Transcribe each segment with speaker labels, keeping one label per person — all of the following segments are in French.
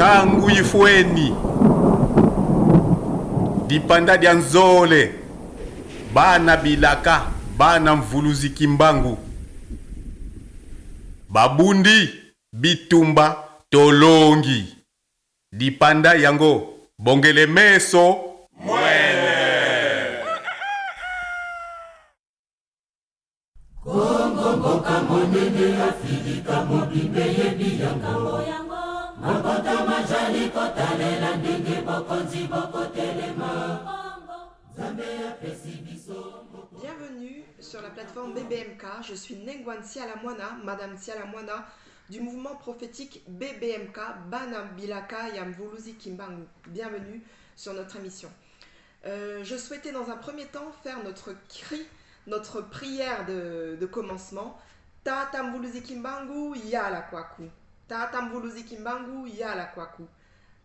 Speaker 1: tangu ifweni dipanda dia nzole bana bilaka bana mvuluzi kimbangu babundi bitumba tolongi dipanda yango bongele meso mwele
Speaker 2: Kongo mboka monene Afrika mobimbe yebi yango mabota majali kotalela ndenge bokonzi bokotelema.
Speaker 3: Bienvenue sur la plateforme BBMK, je suis Nengwan Sialamwana, Madame Sialamwana du mouvement prophétique BBMK, Bana Bilaka Yamvuluzi Kimbangu. Bienvenue sur notre émission. Je souhaitais dans un premier temps faire notre cri, notre prière de commencement. Tata Mvuluzi Kimbangu, Yala Kwaku. Tata Mvuluzi Kimbangu, Yala Kwaku.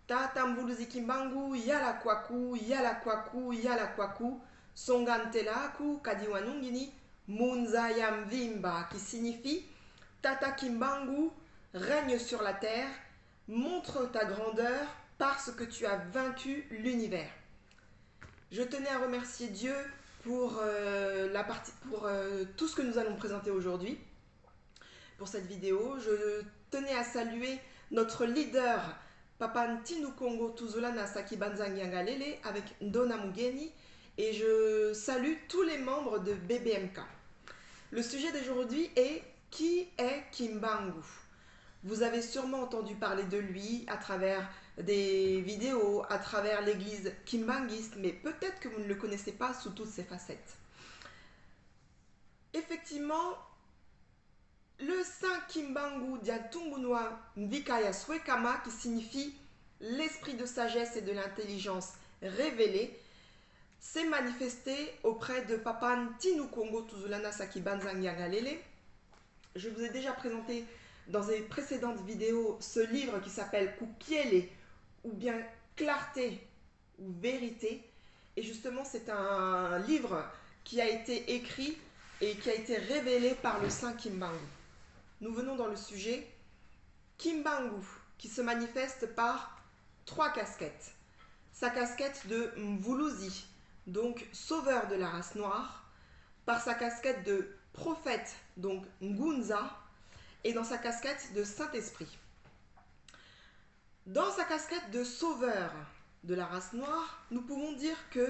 Speaker 3: Tata Mvuluzi Kimbangu, Yala Kwaku, Yala Kwaku, Yala Kwaku. Songantelaku, Kadiwanungini, Munza Yamvimba, qui signifie Tata Kimbangu, règne sur la terre, montre ta grandeur parce que tu as vaincu l'univers. Je tenais à remercier Dieu pour tout ce que nous allons présenter aujourd'hui, pour cette vidéo. Je tenais à saluer notre leader, Papa Ntinu Kongo Tuzulana Saki Banzangiangalele, avec Ndona Mugeni, et je salue tous les membres de BBMK. Le sujet d'aujourd'hui est « Qui est Kimbangu ?» Vous avez sûrement entendu parler de lui à travers des vidéos, à travers l'église kimbanguiste, mais peut-être que vous ne le connaissez pas sous toutes ses facettes. Effectivement, le saint Kimbangu Diatungunwa Mvikaya Swekama, qui signifie l'esprit de sagesse et de l'intelligence révélé, s'est manifesté auprès de Papa Ntinu Kongo Tuzulana Saki Banzangiangalele. Je vous ai déjà présenté dans les précédentes vidéos ce livre qui s'appelle Kukiele, ou bien Clarté ou Vérité. Et justement, c'est un livre qui a été écrit et qui a été révélé par le saint Kimbangu. Nous venons dans le sujet. Kimbangu, qui se manifeste par 3 casquettes. Sa casquette de Mvuluzi, donc sauveur de la race noire, par sa casquette de prophète, donc Ngunza, et dans sa casquette de Saint-Esprit. Dans sa casquette de sauveur de la race noire, nous pouvons dire que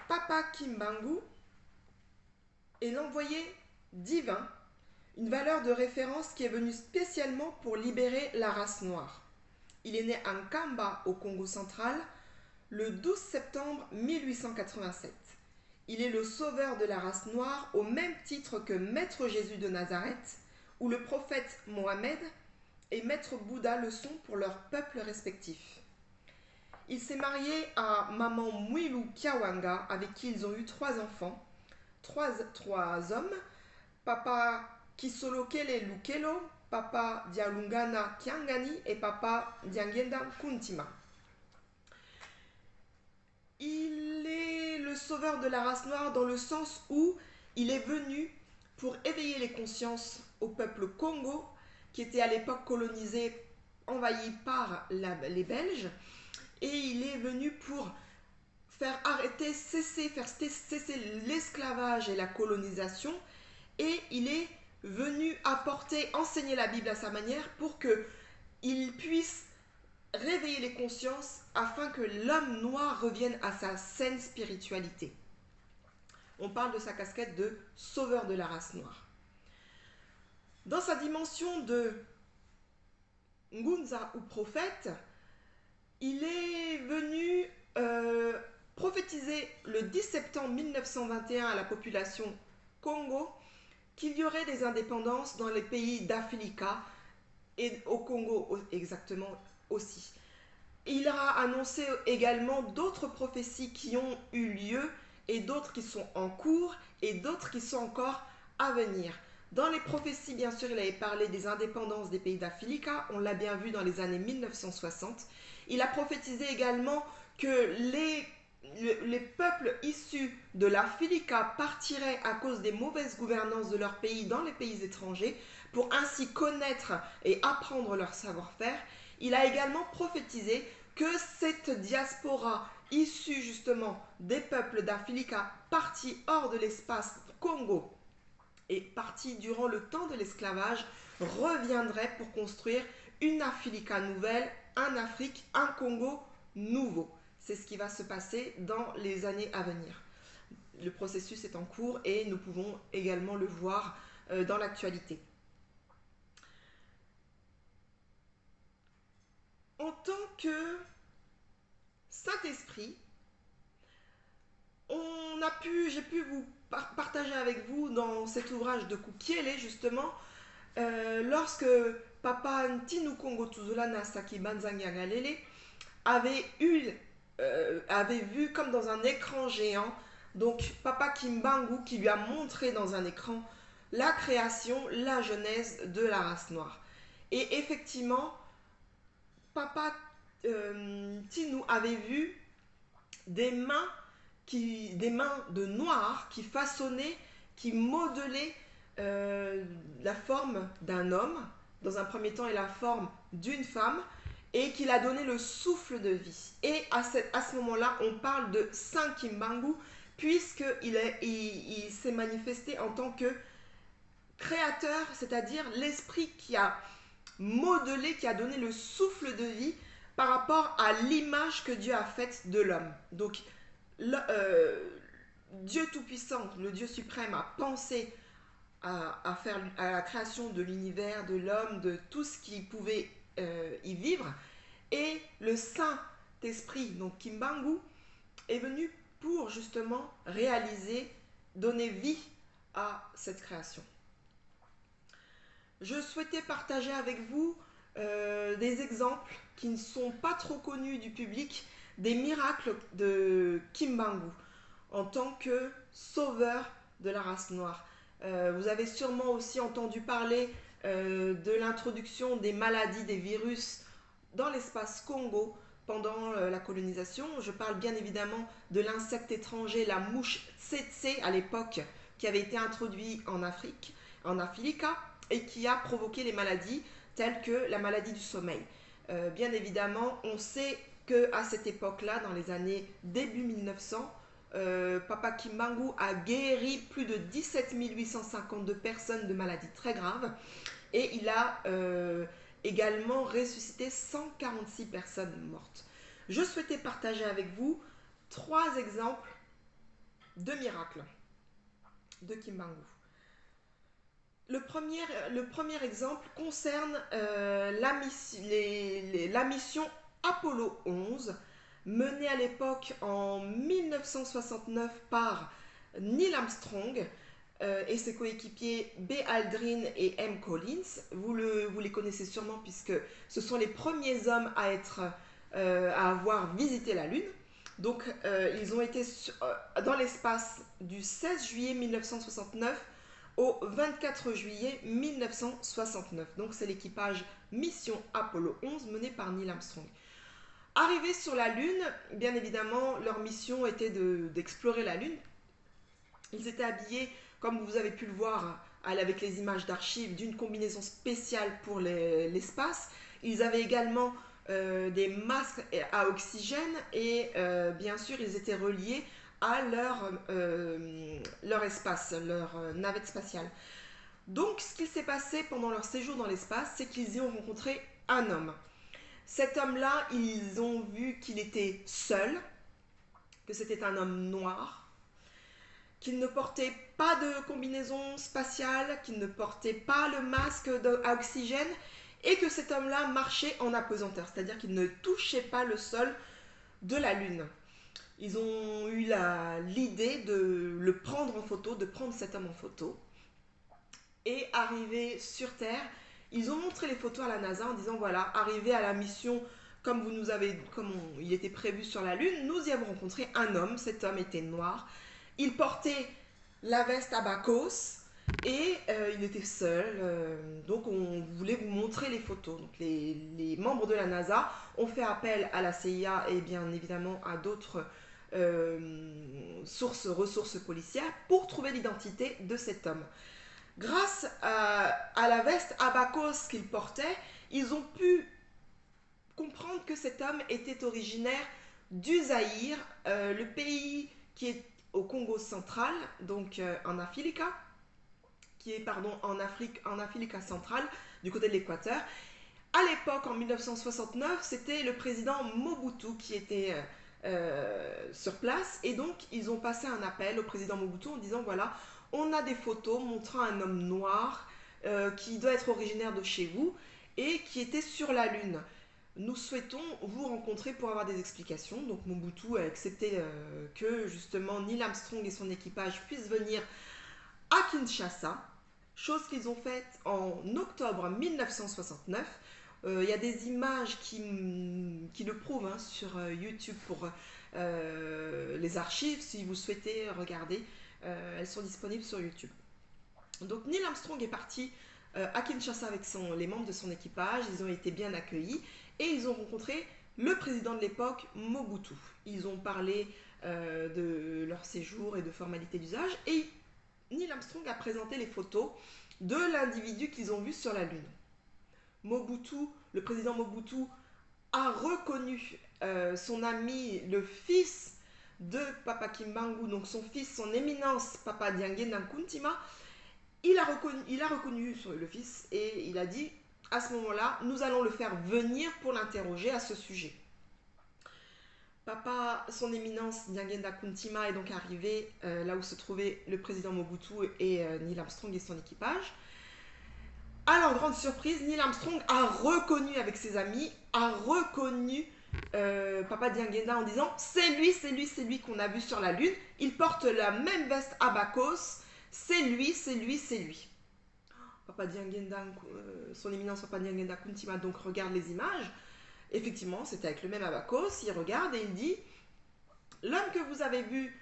Speaker 3: Papa Kimbangu est l'envoyé divin, une valeur de référence qui est venue spécialement pour libérer la race noire. Il est né à Nkamba, au Congo central, le 12 septembre 1887. Il est le sauveur de la race noire au même titre que Maître Jésus de Nazareth, ou le prophète Mohamed et Maître Bouddha le sont pour leurs peuples respectifs. Il s'est marié à Maman Mwilu Kiawanga, avec qui ils ont eu 3 enfants, 3 hommes, Papa Kisolokele Lukelo, Papa Dialungana Kiangani et Papa Diangenda Kuntima. Il est le sauveur de la race noire dans le sens où il est venu pour éveiller les consciences au peuple Congo, qui était à l'époque colonisé, envahi par les Belges, et il est venu pour faire cesser l'esclavage et la colonisation, et il est venu enseigner la Bible à sa manière pour qu'il puisse réveiller les consciences afin que l'homme noir revienne à sa saine spiritualité. On parle de sa casquette de sauveur de la race noire. Dans sa dimension de Ngunza ou prophète, il est venu prophétiser le 10 septembre 1921 à la population Congo qu'il y aurait des indépendances dans les pays d'Africa et au Congo exactement aussi. Il a annoncé également d'autres prophéties qui ont eu lieu et d'autres qui sont en cours et d'autres qui sont encore à venir. Dans les prophéties, bien sûr, il avait parlé des indépendances des pays d'Africa, on l'a bien vu dans les années 1960. Il a prophétisé également que les peuples issus de l'Africa partiraient à cause des mauvaises gouvernances de leur pays dans les pays étrangers, pour ainsi connaître et apprendre leur savoir-faire. Il a également prophétisé que cette diaspora issue justement des peuples d'Africa partis hors de l'espace Congo et partis durant le temps de l'esclavage reviendrait pour construire une Africa nouvelle, un Afrique, un Congo nouveau. C'est ce qui va se passer dans les années à venir. Le processus est en cours et nous pouvons également le voir dans l'actualité. En tant que Saint-Esprit, j'ai pu vous partager avec vous dans cet ouvrage de Kukiele justement, lorsque Papa Ntinu Kongo Tuzulana Saki Banzanga Galele avait vu comme dans un écran géant, donc Papa Kimbangu qui lui a montré dans un écran la création, la genèse de la race noire. Et effectivement, Papa Tinu avait vu des mains de noirs qui façonnaient, qui modelaient la forme d'un homme, dans un premier temps, et la forme d'une femme, et qu'il a donné le souffle de vie. Et à ce moment-là, on parle de Saint Kimbangu, puisqu'il s'est manifesté en tant que créateur, c'est-à-dire l'esprit qui a modelé, qui a donné le souffle de vie par rapport à l'image que Dieu a faite de l'homme. Donc, Dieu Tout-Puissant, le Dieu suprême, a pensé à la création de l'univers, de l'homme, de tout ce qui pouvait y vivre. Et le Saint-Esprit, donc Kimbangu, est venu pour justement réaliser, donner vie à cette création. Je souhaitais partager avec vous des exemples qui ne sont pas trop connus du public, des miracles de Kimbangu en tant que sauveur de la race noire. Vous avez sûrement aussi entendu parler de l'introduction des maladies, des virus dans l'espace Congo pendant la colonisation. Je parle bien évidemment de l'insecte étranger, la mouche tsetse à l'époque, qui avait été introduit en Afrique, en Africa, et qui a provoqué les maladies telles que la maladie du sommeil. Bien évidemment, on sait qu'à cette époque-là, dans les années début 1900, Papa Kimbangu a guéri plus de 17 852 personnes de maladies très graves et il a également ressuscité 146 personnes mortes. Je souhaitais partager avec vous 3 exemples de miracles de Kimbangu. Le premier exemple concerne la mission Apollo 11, menée à l'époque en 1969 par Neil Armstrong et ses coéquipiers B. Aldrin et M. Collins. Vous les connaissez sûrement puisque ce sont les premiers hommes à avoir visité la Lune. Donc ils ont été dans l'espace du 16 juillet 1969 au 24 juillet 1969. Donc c'est l'équipage mission Apollo 11 mené par Neil Armstrong. Arrivés sur la Lune, bien évidemment, leur mission était d'explorer la Lune. Ils étaient habillés, comme vous avez pu le voir avec les images d'archives, d'une combinaison spéciale pour l'espace. Ils avaient également des masques à oxygène et bien sûr, ils étaient reliés à leur espace, leur navette spatiale. Donc, ce qui s'est passé pendant leur séjour dans l'espace, c'est qu'ils y ont rencontré un homme. Cet homme-là, ils ont vu qu'il était seul, que c'était un homme noir, qu'il ne portait pas de combinaison spatiale, qu'il ne portait pas le masque à oxygène, et que cet homme-là marchait en apesanteur, c'est-à-dire qu'il ne touchait pas le sol de la Lune. Ils ont eu l'idée de le prendre en photo, de prendre cet homme en photo. Et arrivé sur Terre, ils ont montré les photos à la NASA en disant voilà, arrivé à la mission comme il était prévu sur la Lune, nous y avons rencontré un homme. Cet homme était noir. Il portait la veste à Bacchus et il était seul. Donc on voulait vous montrer les photos. Donc les membres de la NASA ont fait appel à la CIA et bien évidemment à d'autres ressources policières pour trouver l'identité de cet homme. Grâce à la veste abakos qu'il portait, ils ont pu comprendre que cet homme était originaire du Zaïre, le pays qui est au Congo central, donc en Afrique, qui est en Afrique centrale, du côté de l'équateur. À l'époque, en 1969, c'était le président Mobutu qui était sur place, et donc ils ont passé un appel au président Mobutu en disant voilà, on a des photos montrant un homme noir qui doit être originaire de chez vous et qui était sur la Lune. Nous souhaitons vous rencontrer pour avoir des explications. Donc Mobutu a accepté que justement Neil Armstrong et son équipage puissent venir à Kinshasa, chose qu'ils ont faite en octobre 1969. Il y a des images qui le prouvent hein, sur YouTube pour les archives. Si vous souhaitez regarder, elles sont disponibles sur YouTube. Donc Neil Armstrong est parti à Kinshasa avec les membres de son équipage. Ils ont été bien accueillis et ils ont rencontré le président de l'époque, Mobutu. Ils ont parlé de leur séjour et de formalités d'usage, et Neil Armstrong a présenté les photos de l'individu qu'ils ont vu sur la Lune. Mobutu, le président Mobutu, a reconnu son ami, le fils de Papa Kimbangu, donc son fils, son éminence, Papa Diangenda Nkuntima. Il a reconnu le fils et il a dit, à ce moment-là, nous allons le faire venir pour l'interroger à ce sujet. Papa, son éminence Diangenda Nkuntima est donc arrivé là où se trouvait le président Mobutu et Neil Armstrong et son équipage. À leur grande surprise, Neil Armstrong a reconnu avec ses amis, Papa Diangenda en disant c'est lui qu'on a vu sur la Lune, il porte la même veste abakos, c'est lui. Papa Diangenda, son éminence Papa Diangenda Nkuntima donc regarde les images. Effectivement, c'était avec le même abakos, il regarde et il dit l'homme que vous avez vu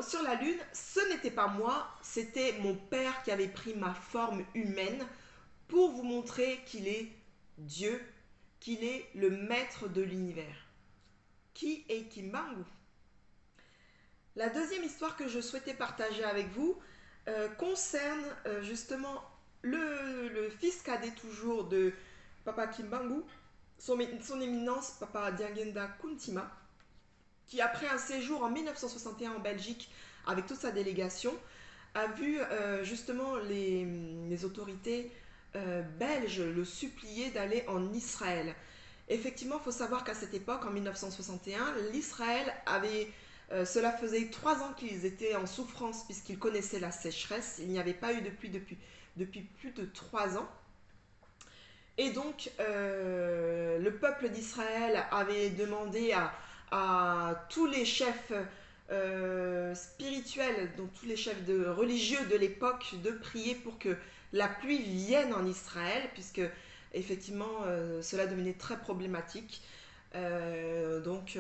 Speaker 3: sur la Lune, ce n'était pas moi, c'était mon père qui avait pris ma forme humaine pour vous montrer qu'il est Dieu, qu'il est le maître de l'univers. Qui est Kimbangu? La deuxième histoire que je souhaitais partager avec vous concerne justement le fils cadet toujours de Papa Kimbangu, son éminence Papa Diangenda Nkuntima, qui après un séjour en 1961 en Belgique avec toute sa délégation, a vu justement les autorités belges le supplier d'aller en Israël. Effectivement, il faut savoir qu'à cette époque, en 1961, l'Israël avait... cela faisait 3 ans qu'ils étaient en souffrance puisqu'ils connaissaient la sécheresse. Il n'y avait pas eu de pluie depuis plus de 3 ans. Et donc, le peuple d'Israël avait demandé à tous les chefs spirituels, donc tous les chefs religieux de l'époque, de prier pour que la pluie vienne en Israël, puisque effectivement cela devenait très problématique. Donc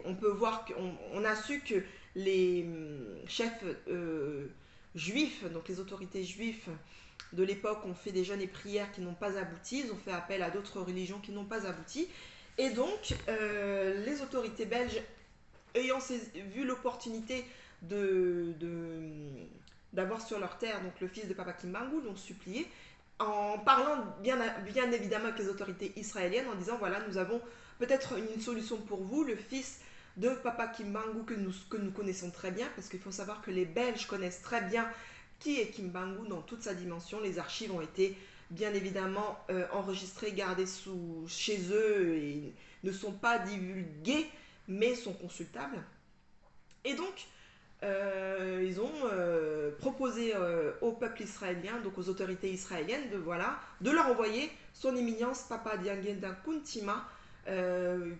Speaker 3: on peut voir qu'on a su que les chefs juifs, donc les autorités juives de l'époque, ont fait des jeûnes et prières qui n'ont pas abouti. Ils ont fait appel à d'autres religions qui n'ont pas abouti, et donc les autorités belges, ayant vu l'opportunité d'avoir sur leur terre donc le fils de Papa Kimbangu, l'ont supplié, en parlant bien évidemment avec les autorités israéliennes, en disant voilà, nous avons peut-être une solution pour vous, le fils de Papa Kimbangu que nous connaissons très bien, parce qu'il faut savoir que les Belges connaissent très bien qui est Kimbangu dans toute sa dimension. Les archives ont été bien évidemment enregistrées, gardées chez eux et ne sont pas divulguées, mais sont consultables. Et donc, ils ont proposé au peuple israélien, donc aux autorités israéliennes, de leur envoyer son éminence Papa Diangenda Nkuntima,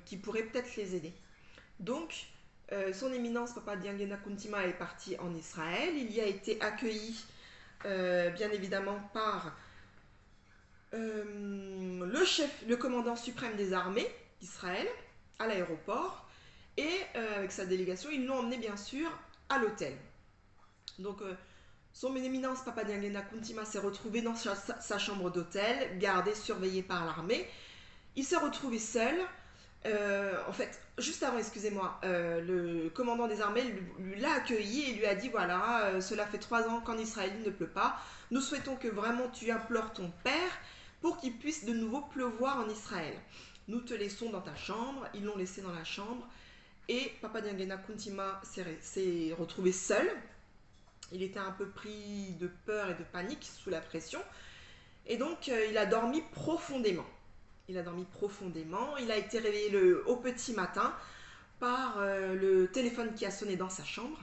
Speaker 3: qui pourrait peut-être les aider. Donc, son éminence Papa Diangenda Nkuntima est parti en Israël. Il y a été accueilli, bien évidemment, par le commandant suprême des armées d'Israël à l'aéroport, et avec sa délégation, ils l'ont emmené bien sûr à l'hôtel. Donc son éminence Papa Diangenda Nkuntima s'est retrouvé dans sa chambre d'hôtel, gardé, surveillé par l'armée. Il s'est retrouvé seul. En fait, juste avant, excusez-moi, le commandant des armées l'a accueilli et lui a dit voilà, cela fait 3 ans qu'en Israël il ne pleut pas. Nous souhaitons que vraiment tu implores ton père pour qu'il puisse de nouveau pleuvoir en Israël. Nous te laissons dans ta chambre. Ils l'ont laissé dans la chambre et Papa Diangena Kuntima s'est retrouvé seul. Il était un peu pris de peur et de panique sous la pression et donc il a dormi profondément. Il a dormi profondément. Il a été réveillé au petit matin par le téléphone qui a sonné dans sa chambre.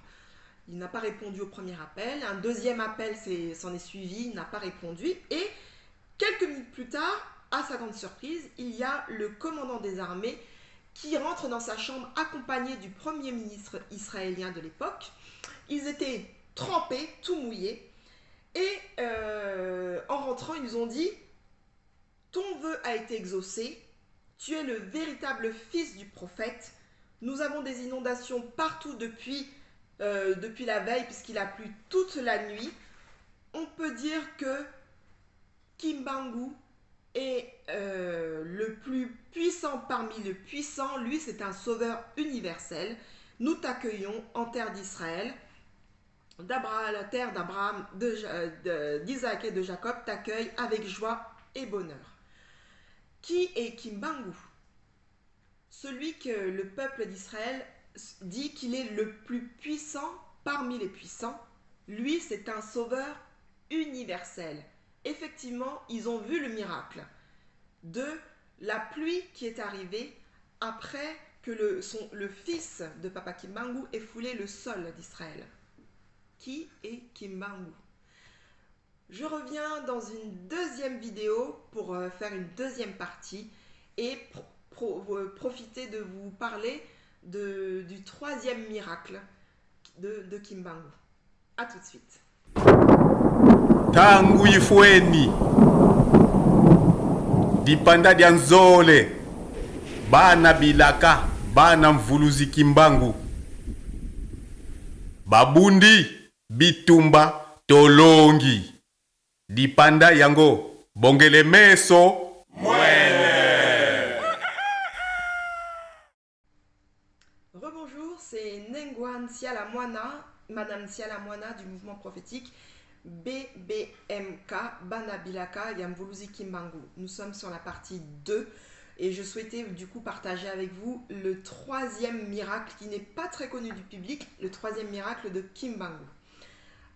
Speaker 3: Il n'a pas répondu au premier appel. Un deuxième appel s'en est suivi. Il n'a pas répondu. Et quelques minutes plus tard, à sa grande surprise, il y a le commandant des armées qui rentre dans sa chambre accompagné du premier ministre israélien de l'époque. Ils étaient trempés, tout mouillés. Et en rentrant, ils ont dit « Ton vœu a été exaucé, tu es le véritable fils du prophète. Nous avons des inondations partout depuis la veille, puisqu'il a plu toute la nuit. On peut dire que Kimbangu est le plus puissant parmi les puissants. Lui, c'est un sauveur universel. Nous t'accueillons en terre d'Israël. La terre d'Abraham, d'Isaac et de Jacob t'accueille avec joie et bonheur. » Qui est Kimbangu? Celui que le peuple d'Israël dit qu'il est le plus puissant parmi les puissants. Lui, c'est un sauveur universel. Effectivement, ils ont vu le miracle de la pluie qui est arrivée après que le fils de Papa Kimbangu ait foulé le sol d'Israël. Qui est Kimbangu? Je reviens dans une deuxième vidéo pour faire une deuxième partie et profiter de vous parler du troisième miracle de Kimbangu. A tout de suite.
Speaker 1: Tangu ifweni dipanda dia nzole bana bilaka bana mvuluzi Kimbangu babundi bitumba tolongi dipanda yango bongele meso mwele.
Speaker 3: Rebonjour, c'est Nengwan Sialamwana, Madame Sialamwana du mouvement prophétique BBMK, Bana Bilaka Yamvuluzi Kimbangu. Nous sommes sur la partie 2 et je souhaitais du coup partager avec vous le troisième miracle qui n'est pas très connu du public, le troisième miracle de Kimbangu.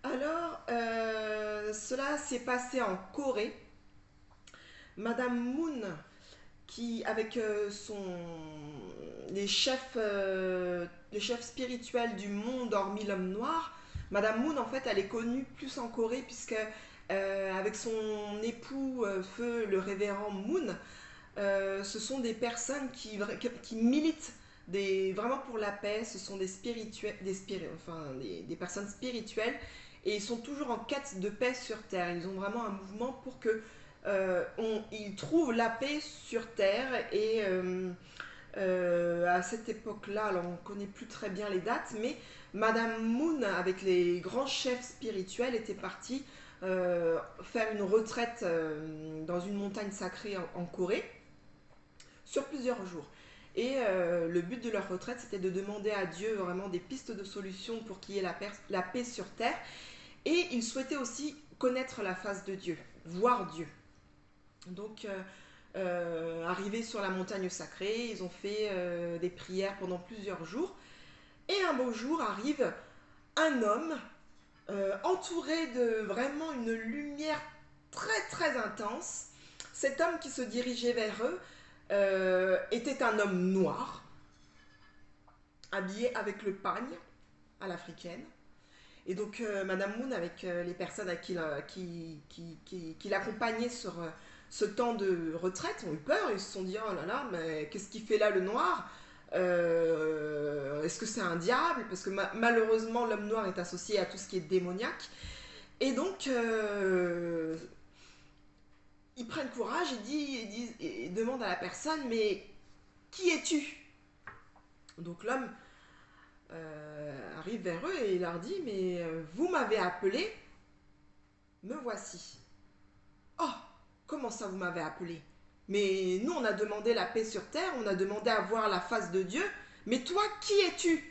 Speaker 3: Alors, cela s'est passé en Corée. Madame Moon, qui avec les chefs spirituels du monde, hormis l'homme noir, Madame Moon, en fait, elle est connue plus en Corée, puisque avec son époux, feu le révérend Moon, ce sont des personnes qui militent vraiment pour la paix. Ce sont des personnes spirituelles, et ils sont toujours en quête de paix sur Terre. Ils ont vraiment un mouvement pour que ils trouvent la paix sur Terre. Et à cette époque-là, alors on ne connaît plus très bien les dates, mais Madame Moon, avec les grands chefs spirituels, était partie faire une retraite dans une montagne sacrée en Corée sur plusieurs jours. Et le but de leur retraite, c'était de demander à Dieu vraiment des pistes de solutions pour qu'il y ait la paix sur Terre. Et ils souhaitaient aussi connaître la face de Dieu, voir Dieu. Donc, arrivés sur la montagne sacrée, ils ont fait des prières pendant plusieurs jours. Et un beau jour arrive un homme entouré de vraiment une lumière très très intense. Cet homme qui se dirigeait vers eux était un homme noir, habillé avec le pagne à l'africaine. Et donc Madame Moon, avec les personnes qui l'accompagnaient sur ce temps de retraite, ont eu peur. Ils se sont dit « Oh là là, mais qu'est-ce qu'il fait là, le noir ? Est-ce que c'est un diable ?» Parce que malheureusement, l'homme noir est associé à tout ce qui est démoniaque. Et donc, ils prennent courage et demandent à la personne « Mais qui es-tu » Donc l'homme arrive vers eux et il leur dit « Mais vous m'avez appelé, me voici. »« Oh, comment ça vous m'avez appelé ? Mais nous, on a demandé la paix sur terre, on a demandé à voir la face de Dieu. Mais toi, qui es-tu?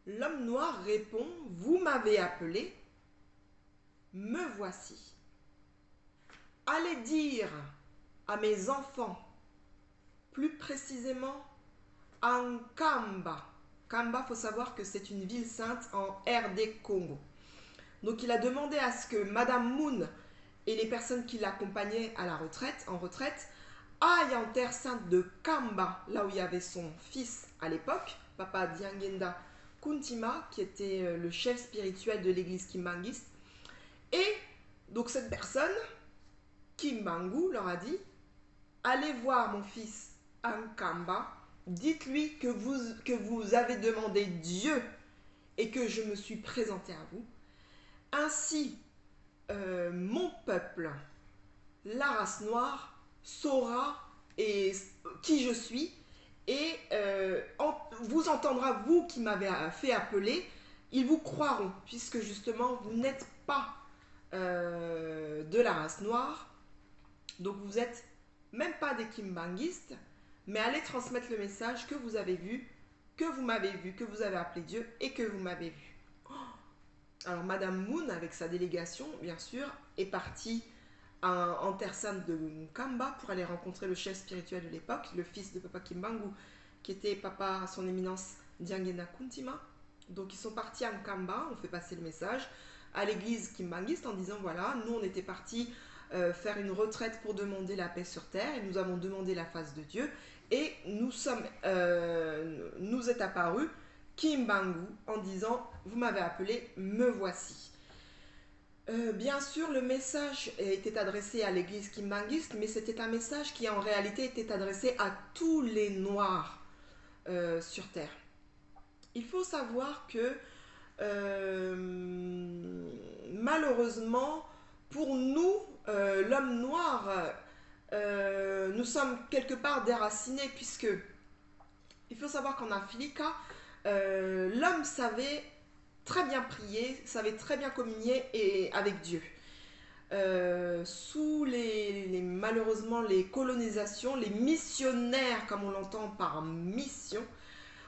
Speaker 3: L'homme noir répond, vous m'avez appelé, me voici. Allez dire à mes enfants, plus précisément à Nkamba. Kamba, il faut savoir que c'est une ville sainte en RD Congo. Donc il a demandé à ce que Madame Moon et les personnes qui l'accompagnaient à la retraite, en retraite, aillent en terre sainte de Kamba, là où il y avait son fils à l'époque, Papa Diangenda Kuntima, qui était le chef spirituel de l'église kimbangiste. Et donc cette personne, Kimbangu, leur a dit, allez voir mon fils Ankamba, dites-lui que vous avez demandé Dieu et que je me suis présenté à vous. Ainsi, mon peuple, la race noire, saura qui je suis et vous entendra, vous qui m'avez fait appeler, ils vous croiront, puisque justement vous n'êtes pas de la race noire, donc vous n'êtes même pas des kimbanguistes, mais allez transmettre le message que vous avez vu, que vous m'avez vu, que vous avez appelé Dieu et que vous m'avez vu. Alors Madame Moon, avec sa délégation, bien sûr, est partie en terre sainte de Nkamba pour aller rencontrer le chef spirituel de l'époque, le fils de Papa Kimbangu, qui était Papa à son éminence Diangena Kuntima. Donc ils sont partis à Nkamba, on fait passer le message à l'église kimbanguiste en disant voilà, nous on était partis faire une retraite pour demander la paix sur terre et nous avons demandé la face de Dieu et nous est apparu Kimbangu en disant vous m'avez appelé, me voici. Bien sûr, le message était adressé à l'église kimbanguiste, mais c'était un message qui en réalité était adressé à tous les Noirs sur Terre. Il faut savoir que malheureusement, pour nous, l'homme noir, nous sommes quelque part déracinés, puisque il faut savoir qu'en Africa, l'homme savait très bien prier, savait très bien communier avec Dieu. Sous malheureusement les colonisations, les missionnaires, comme on l'entend par mission,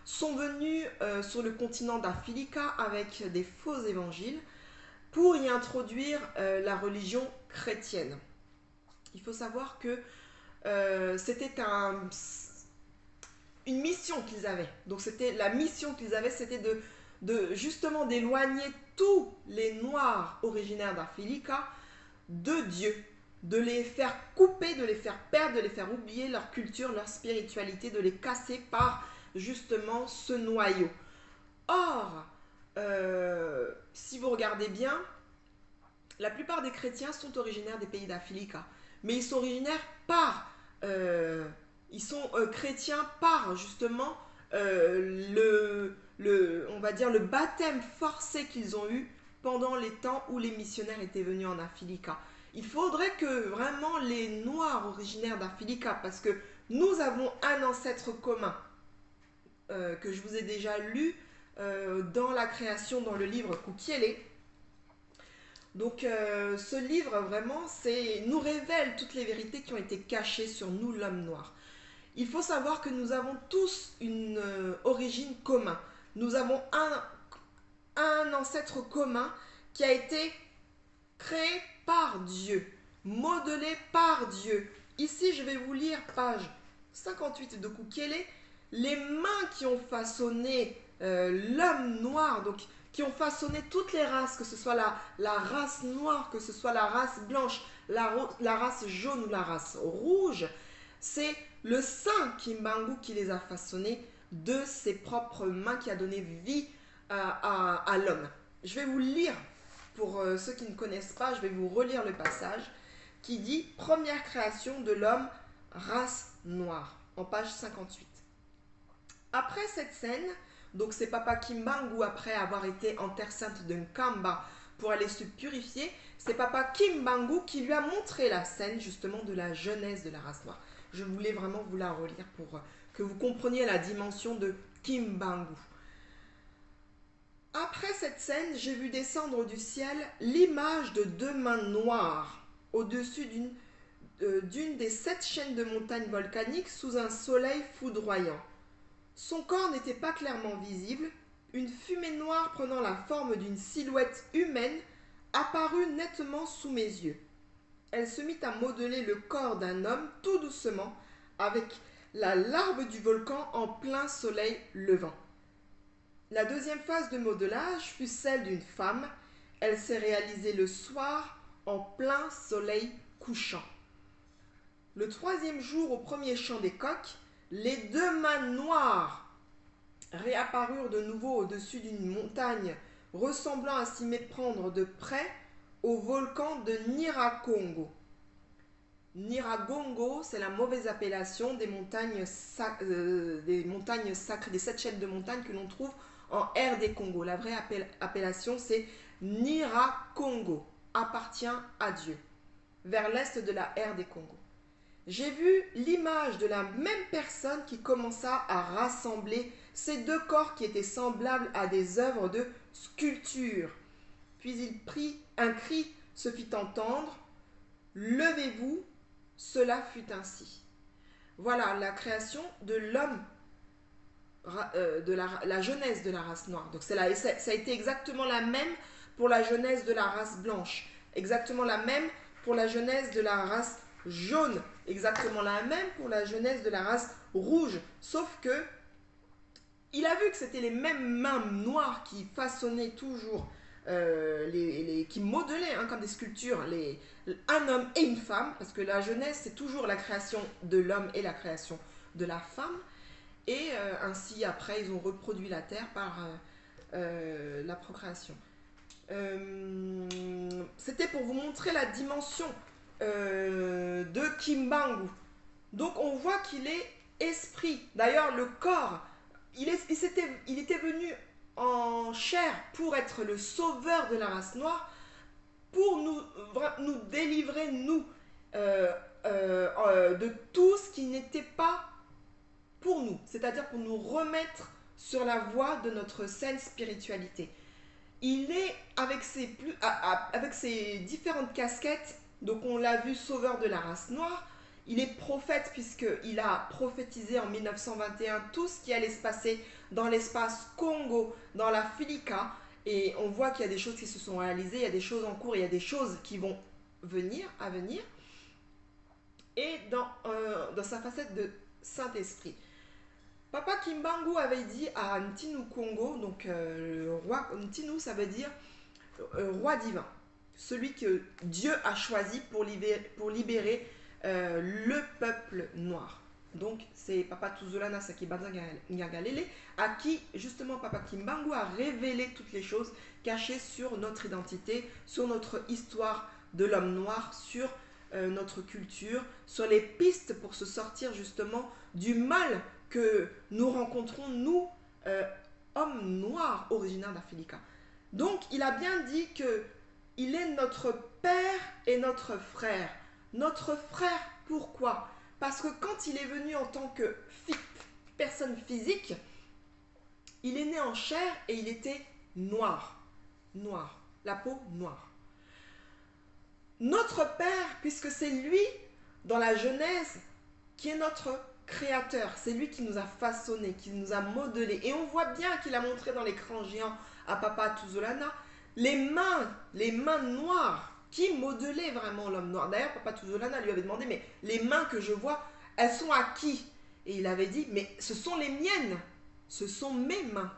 Speaker 3: sont venus sur le continent d'Africa avec des faux évangiles pour y introduire la religion chrétienne. Il faut savoir que c'était une mission qu'ils avaient. Donc c'était la mission qu'ils avaient, c'était de justement d'éloigner tous les Noirs originaires d'Africa de Dieu, de les faire couper, de les faire perdre, de les faire oublier leur culture, leur spiritualité, de les casser par justement ce noyau. Or, si vous regardez bien, la plupart des chrétiens sont originaires des pays d'Africa, mais ils sont originaires ils sont chrétiens par justement on va dire le baptême forcé qu'ils ont eu pendant les temps où les missionnaires étaient venus en Africa. Il faudrait que vraiment les Noirs originaires d'Africa, parce que nous avons un ancêtre commun que je vous ai déjà lu dans la création, dans le livre Kukiele. Donc ce livre vraiment nous révèle toutes les vérités qui ont été cachées sur nous, l'homme noir. Il faut savoir que nous avons tous une origine commune. Nous avons un ancêtre commun qui a été créé par Dieu, modelé par Dieu. Ici, je vais vous lire page 58 de Kukiele. Les mains qui ont façonné l'homme noir, donc qui ont façonné toutes les races, que ce soit la race noire, que ce soit la race blanche, la race jaune ou la race rouge, c'est le saint Kimbangu qui les a façonnés de ses propres mains, qui a donné vie à l'homme. Je vais vous lire, pour ceux qui ne connaissent pas, je vais vous relire le passage qui dit « Première création de l'homme, race noire » en page 58. Après cette scène, donc c'est Papa Kimbangu, après avoir été en terre sainte de Nkamba pour aller se purifier, c'est Papa Kimbangu qui lui a montré la scène justement de la jeunesse de la race noire. Je voulais vraiment vous la relire pour que vous compreniez la dimension de Kimbangu. Après cette scène, j'ai vu descendre du ciel l'image de deux mains noires au-dessus d'une d'une des 7 chaînes de montagnes volcaniques sous un soleil foudroyant. Son corps n'était pas clairement visible, une fumée noire prenant la forme d'une silhouette humaine apparut nettement sous mes yeux. Elle se mit à modeler le corps d'un homme tout doucement, avec la larve du volcan en plein soleil levant. La deuxième phase de modelage fut celle d'une femme. Elle s'est réalisée le soir en plein soleil couchant. Le troisième jour, au premier chant des coqs, les 2 mains noires réapparurent de nouveau au-dessus d'une montagne, ressemblant à s'y méprendre de près au volcan de Nyiragongo. Nyiragongo, c'est la mauvaise appellation des montagnes sacrées, des 7 chaînes de montagnes que l'on trouve en RD Congo. La vraie appellation, c'est Nyiragongo, appartient à Dieu, vers l'est de la RD Congo. J'ai vu l'image de la même personne qui commença à rassembler ces 2 corps qui étaient semblables à des œuvres de sculpture. Puis il prit un cri, se fit entendre, « Levez-vous !» Cela fut ainsi. Voilà la création de l'homme, de la genèse de la race noire. Donc ça a été exactement la même pour la genèse de la race blanche, exactement la même pour la genèse de la race jaune, exactement la même pour la genèse de la race rouge, sauf que il a vu que c'était les mêmes mains noires qui façonnaient toujours, qui modelaient comme des sculptures un homme et une femme, parce que la genèse c'est toujours la création de l'homme et la création de la femme, et ainsi après ils ont reproduit la terre par la procréation. C'était pour vous montrer la dimension de Kimbangu. Donc on voit qu'il est esprit. D'ailleurs le corps, il était venu en chair pour être le sauveur de la race noire, pour nous délivrer, nous, de tout ce qui n'était pas pour nous, c'est-à-dire pour nous remettre sur la voie de notre saine spiritualité. Il est avec ses différentes casquettes, donc on l'a vu sauveur de la race noire, il est prophète puisqu'il a prophétisé en 1921 tout ce qui allait se passer dans l'espace Congo, dans la Filika, et on voit qu'il y a des choses qui se sont réalisées, il y a des choses en cours, il y a des choses qui vont à venir, et dans sa facette de Saint-Esprit. Papa Kimbangu avait dit à Ntinu Congo, donc le roi Ntinu, ça veut dire roi divin, celui que Dieu a choisi pour libérer le peuple noir. Donc c'est Papa Tuzolana Sakibanza Nyagalele à qui justement Papa Kimbangu a révélé toutes les choses cachées sur notre identité, sur notre histoire de l'homme noir, sur notre culture, sur les pistes pour se sortir justement du mal que nous rencontrons, nous, hommes noirs originaires d'Afrique. Donc il a bien dit qu'il est notre père et notre frère. Notre frère, pourquoi? Parce que quand il est venu en tant que personne physique, il est né en chair et il était noir. Noir, la peau noire. Notre père, puisque c'est lui, dans la Genèse, qui est notre créateur, c'est lui qui nous a façonné, qui nous a modelé. Et on voit bien qu'il a montré dans l'écran géant à Papa Tuzolana les mains noires qui modelaient vraiment l'homme noir. D'ailleurs, Papa Tuzolana lui avait demandé, mais les mains que je vois, elles sont à qui? Et il avait dit, mais ce sont les miennes, ce sont mes mains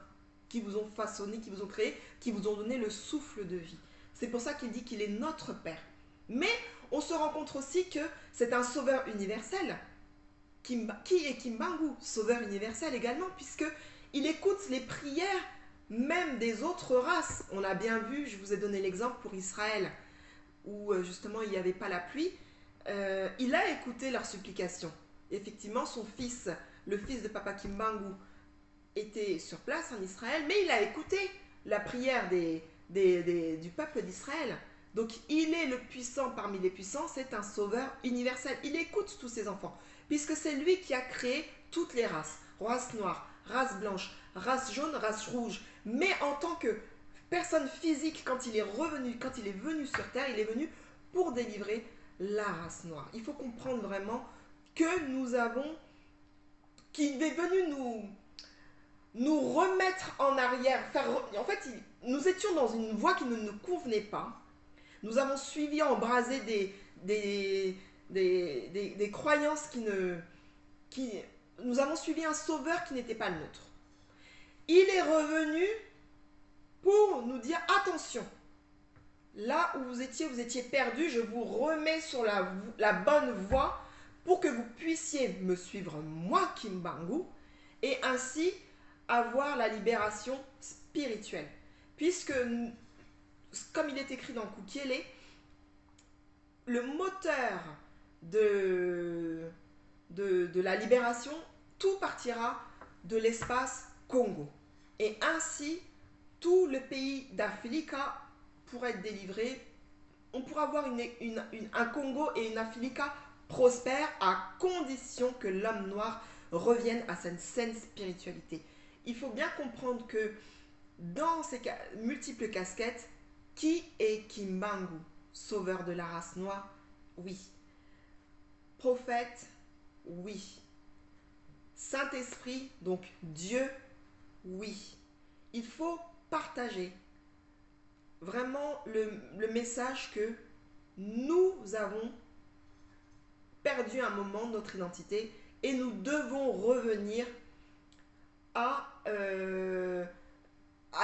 Speaker 3: qui vous ont façonné, qui vous ont créé, qui vous ont donné le souffle de vie. C'est pour ça qu'il dit qu'il est notre Père. Mais on se rend compte aussi que c'est un sauveur universel. Qui est Kimbangu, sauveur universel également, puisqu'il écoute les prières même des autres races. On l'a bien vu, je vous ai donné l'exemple pour Israël, où justement il n'y avait pas la pluie. Il a écouté leurs supplications. Effectivement, son fils, le fils de Papa Kimbangu, était sur place en Israël, mais il a écouté la prière du peuple d'Israël. Donc il est le puissant parmi les puissants, c'est un sauveur universel. Il écoute tous ses enfants, puisque c'est lui qui a créé toutes les races. Race noire, race blanche, race jaune, race rouge. Mais en tant que personne physique, quand il est venu sur Terre, il est venu pour délivrer la race noire. Il faut comprendre vraiment que nous avons, qu'il est venu nous remettre en arrière. En fait, nous étions dans une voie qui ne nous convenait pas. Nous avons suivi, embrasé des croyances nous avons suivi un sauveur qui n'était pas le nôtre. Il est revenu pour nous dire attention, là où vous étiez perdu, je vous remets sur la bonne voie pour que vous puissiez me suivre, moi Kimbangu, et ainsi avoir la libération spirituelle. Puisque, comme il est écrit dans Kukiele, le moteur de la libération, tout partira de l'espace Congo. Et ainsi, tout le pays d'Africa pourra être délivré. On pourra avoir un Congo et une Africa prospère à condition que l'homme noir revienne à sa saine spiritualité. Il faut bien comprendre que dans ces multiples casquettes, qui est Kimbangu? Sauveur de la race noire? Oui. Prophète? Oui. Saint-Esprit, donc Dieu? Oui. Il faut partager vraiment le message que nous avons perdu un moment de notre identité et nous devons revenir à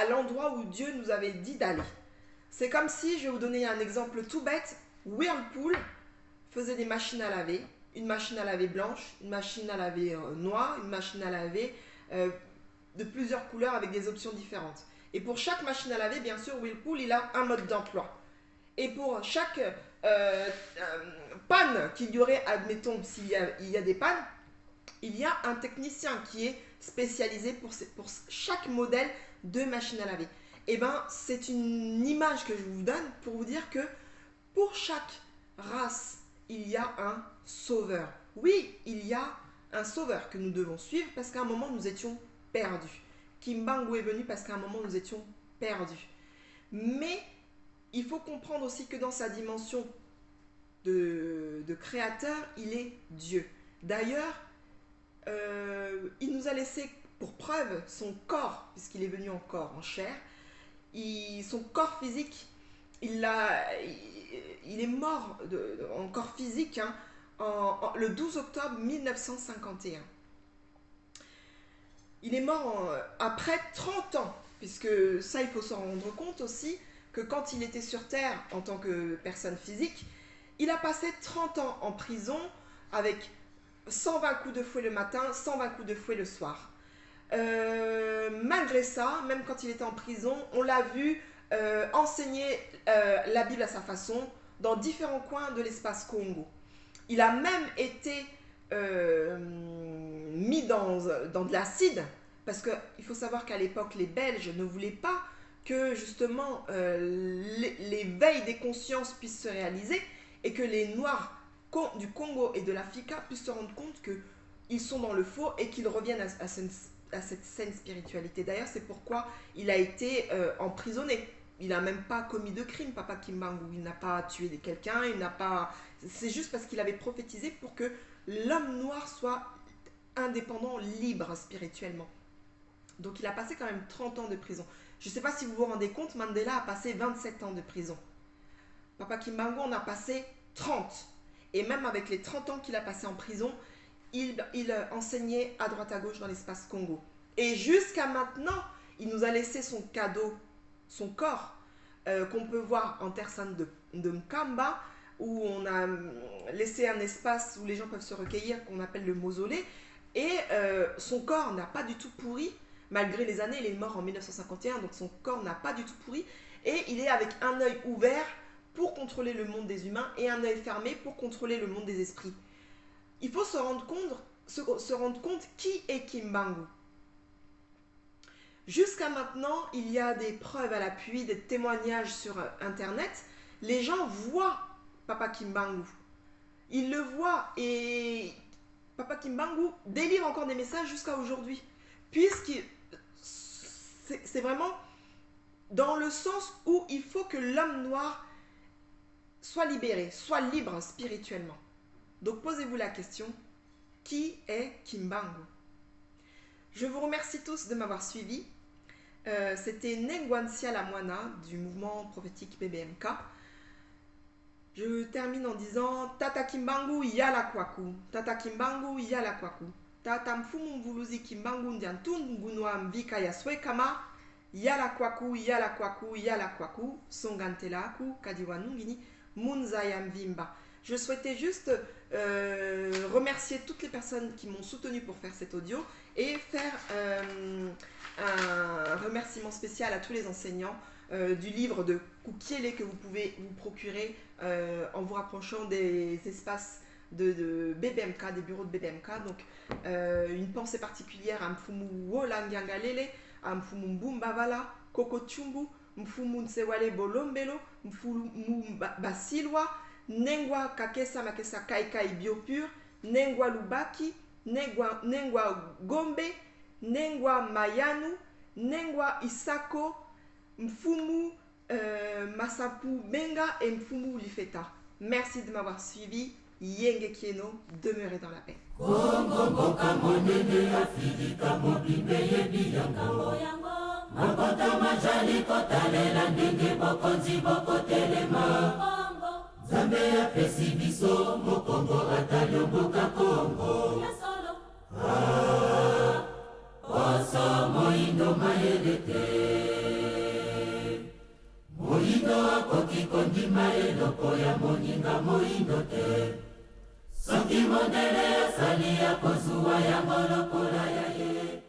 Speaker 3: l'endroit où Dieu nous avait dit d'aller. C'est comme si, je vais vous donner un exemple tout bête, Whirlpool faisait des machines à laver, une machine à laver blanche, une machine à laver noire, une machine à laver de plusieurs couleurs avec des options différentes. Et pour chaque machine à laver, bien sûr, Whirlpool, il a un mode d'emploi. Et pour chaque panne qu'il y aurait, admettons, s'il y a des pannes, il y a un technicien qui est spécialisé pour chaque modèle de machine à laver. Et bien, c'est une image que je vous donne pour vous dire que pour chaque race, il y a un sauveur. Oui, il y a un sauveur que nous devons suivre parce qu'à un moment, nous étions perdus. Kimbangu est venu parce qu'à un moment, nous étions perdus. Mais il faut comprendre aussi que dans sa dimension de créateur, il est Dieu. D'ailleurs, il nous a laissé pour preuve son corps, puisqu'il est venu en corps, en chair. Son corps physique, il est mort en corps physique le 12 octobre 1951. Il est mort après 30 ans, puisque ça, il faut s'en rendre compte aussi, que quand il était sur Terre en tant que personne physique, il a passé 30 ans en prison avec 120 coups de fouet le matin, 120 coups de fouet le soir. Malgré ça, même quand il était en prison, on l'a vu enseigner la Bible à sa façon dans différents coins de l'espace Congo. Il a même été mis dans de l'acide, parce qu'il faut savoir qu'à l'époque, les Belges ne voulaient pas que justement l'éveil des consciences puisse se réaliser et que les Noirs du Congo et de l'Africa puissent se rendre compte qu'ils sont dans le faux et qu'ils reviennent à cette saine spiritualité. D'ailleurs, c'est pourquoi il a été emprisonné. Il n'a même pas commis de crime, Papa Kimbangu. Il n'a pas tué quelqu'un, c'est juste parce qu'il avait prophétisé pour que l'homme noir soit indépendant, libre spirituellement. Donc il a passé quand même 30 ans de prison. Je ne sais pas si vous vous rendez compte, Mandela a passé 27 ans de prison. Papa Kimbangu en a passé 30. Et même avec les 30 ans qu'il a passé en prison, il enseignait à droite à gauche dans l'espace Congo. Et jusqu'à maintenant, il nous a laissé son cadeau, son corps, qu'on peut voir en Terre Sainte de Mkamba, où on a laissé un espace où les gens peuvent se recueillir, qu'on appelle le mausolée. Et son corps n'a pas du tout pourri, malgré les années. Il est mort en 1951, donc son corps n'a pas du tout pourri. Et il est avec un œil ouvert pour contrôler le monde des humains et un œil fermé pour contrôler le monde des esprits. Il faut se rendre compte qui est Kimbangu. Jusqu'à maintenant, il y a des preuves à l'appui, des témoignages sur Internet. Les gens voient Papa Kimbangu. Ils le voient et Papa Kimbangu délivre encore des messages jusqu'à aujourd'hui. Puisque c'est vraiment dans le sens où il faut que l'homme noir soit libéré, soit libre spirituellement. Donc posez-vous la question, qui est Kimbangu? Je vous remercie tous de m'avoir suivi. C'était Nengwansia Lamwana du mouvement prophétique BBMK. Je termine en disant Tata Kimbangu yala kwaku. Tata Kimbangu yala kwaku. Tata mfumu mvuluzi Kimbangu ndiantun ngunwa mvika ya swekama. Yala kwaku, yala kwaku, yala kwaku. Songantelaku, kadiwanungini, munza ya mvimba. Je souhaitais juste remercier toutes les personnes qui m'ont soutenu pour faire cet audio et faire un remerciement spécial à tous les enseignants du livre de Kukiele que vous pouvez vous procurer en vous rapprochant des espaces de BBMK, des bureaux de BBMK. Donc une pensée particulière à Mfumu Wolangiangalele, à Mfumu Mbumbavala, Koko Chumbu, Mfumu Nsewale Bolombelo, Mfumu Basilwa, Nengwa Kakesa Makesa Kaikai Biopur, Nengwa Lubaki, Nengwa Gombe, Nengwa Mayanu, Nengwa Isako, Mfumu Masapu Benga et Mfumu Lifeta. Merci de m'avoir suivi. Yenge Kieno, demeurez dans la paix.
Speaker 2: Kongo mboka monene Afrika mobimbe yebi yango Mapota majali kotalela ndenge bokonzi bokotelema Nzambe apesi biso mokongo atalioboka Kongo Oso moindo mayelete Moindo akoki kondima eloko ya moninga moindo te Soki modele asali ya kozuwa ya molokola ya ye